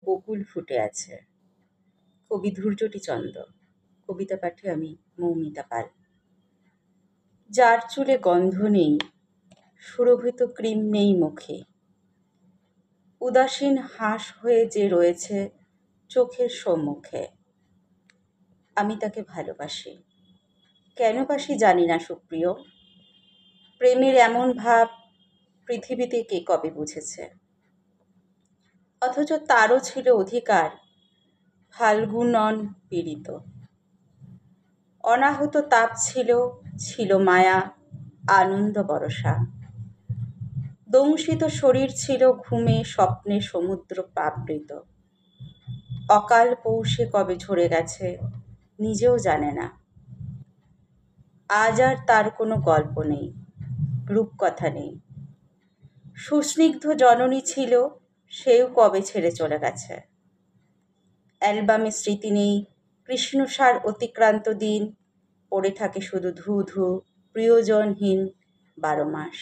বকুল ফুটে আছে। কবি ধূর্যটি চন্দ। কবিতা পাঠে আমি মৌমিতা পাল। যার চুলে গন্ধ নেই, সুরভিত ক্রিম নেই মুখে, উদাসীন হাঁস হয়ে যে রয়েছে চোখের সম্মুখে, আমি তাকে ভালোবাসি। কেন বাসি জানি না সুপ্রিয়, প্রেমের এমন ভাব পৃথিবীতে কে কবে বুঝেছে। অথচ তারও ছিল অধিকার ফাল্গুনন পীড়িত, অনাহত তাপ ছিল, ছিল মায়া আনন্দ বরষা, দংশিত শরীর ছিল ঘুমে স্বপ্নে সমুদ্র পাবৃত। অকাল পৌষে কবে ঝরে গেছে নিজেও জানে না। আজ আর তার কোনো গল্প নেই, রূপকথা নেই। সুস্নিগ্ধ জননী ছিল, সেও কবে ছেড়ে চলে গেছে। অ্যালবামে স্মৃতি নেই, কৃষ্ণসার অতিক্রান্ত দিন, পড়ে থাকে শুধু ধু ধু প্রিয়জনহীন 12 মাস।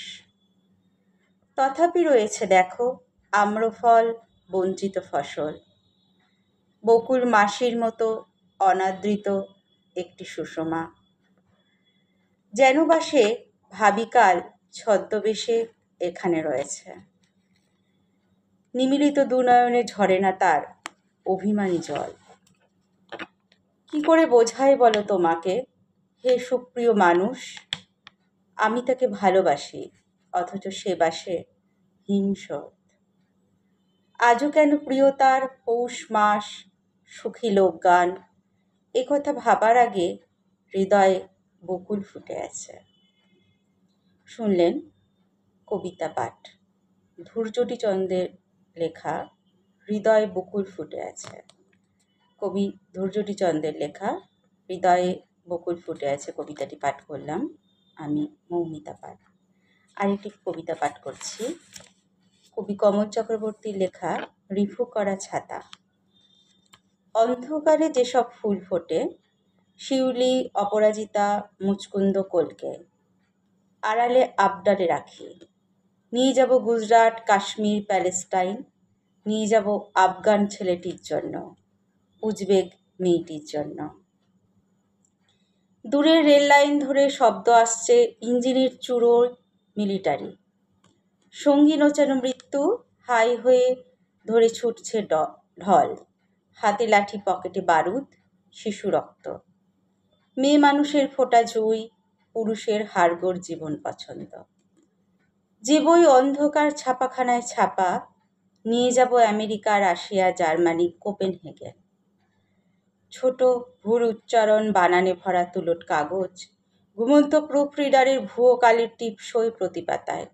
তথাপি রয়েছে দেখো আম্রফল বঞ্চিত ফসল, বকুল মাসির মতো অনাদৃত একটি সুষমা, যেন বা সে ভাবিকাল ছদ্মবেশে এখানে রয়েছে। নিমীলিত দুনয়নে ঝরে না তার অভিমানী জল। কি করে বোঝাই বলো তোমাকে, হে সুপ্রিয় মানুষ, আমি তাকে ভালোবাসি, অথচ সে বাসে হিংসত। আজও কেন প্রিয় তার পৌষ মাস, সুখী লোকগান, একথা ভাবার আগে হৃদয়ে বকুল ফুটে আছে। শুনলেন কবিতা পাঠ, ধূর্যটি চন্দ্রের লেখা হৃদয়ে বকুল ফুটে আছে। কবি ধূর্যটি চন্দ্রের লেখা হৃদয়ে বকুল ফুটে আছে কবিতাটি পাঠ করলাম আমি মৌমিতা পাল। আরেকটি কবিতা পাঠ করছি, কবি কমল চক্রবর্তীর লেখা রিফু করা ছাতা। অন্ধকারে যেসব ফুল ফোটে, শিউলি অপরাজিতা মুচকুন্দ কলকে, আড়ালে আবডালে রাখি। নিয়ে যাব গুজরাট কাশ্মীর প্যালেস্টাইন, নিয়ে যাব আফগান ছেলেটির জন্য, উজবেক মেয়েটির জন্য। দূরের রেল লাইন ধরে শব্দ আসছে ইঞ্জিনের চুড়োয় মিলিটারি, সঙ্গী নোচানো মৃত্যু হাই হয়ে ধরে ছুটছে ঢল, হাতে লাঠি পকেটে বারুদ, শিশু রক্ত। মেয়ে মানুষের ফোটা জুই, পুরুষের হাড়গোড় জীবন পছন্দ। যে বই অন্ধকার ছাপাখানায় ছাপা, নিয়ে যাব আমেরিকা রাশিয়া জার্মানি কোপেনহেগেন। ছোট ভুল উচ্চারণ বানানে ভরা তুলট কাগজ, ঘুমন্ত প্রুফ রিডারের ভুয়ো কালির টিপসই প্রতিপাতায়।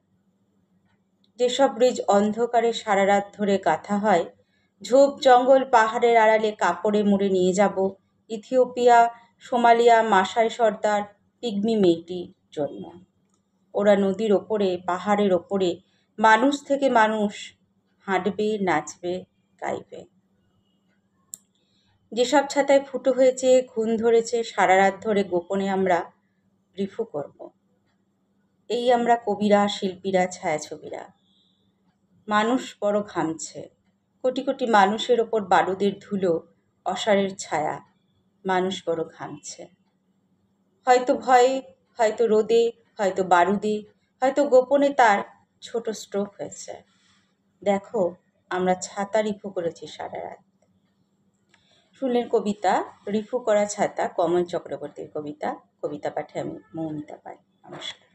যেসব ব্রিজ অন্ধকারে সারা রাত ধরে গাঁথা হয়, ঝোপ জঙ্গল পাহাড়ের আড়ালে কাপড়ে মুড়ে নিয়ে যাব ইথিওপিয়া সোমালিয়া মাসাই সর্দার পিগমি মেয়েটির জন্য। ওরা নদীর ওপরে পাহাড়ের ওপরে মানুষ থেকে মানুষ হাঁটবে নাচবে গাইবে। যেসব ছাতায় ফুটো হয়েছে ঘুণ ধরেছে সারা রাত ধরে গোপনে আমরা রিফু করব। এই আমরা কবিরা শিল্পীরা ছায়াছবিরা। মানুষ বড় ঘামছে, কোটি কোটি মানুষের ওপর বারুদের ধুলো অসারের ছায়া, মানুষ বড় ঘামছে। হয়তো ভয়ে, হয়তো রোদে, হয়তো বারুদে, হয়তো গোপনে তার ছোট স্ট্রোক হয়েছে। দেখো আমরা ছাতা রিফু করেছি সারা রাত। শুনলেন কবিতা রিফু করা ছাতা, কমল চক্রবর্তীর কবিতা। কবিতা পাঠে আমি মৌমিতা পাল। নমস্কার।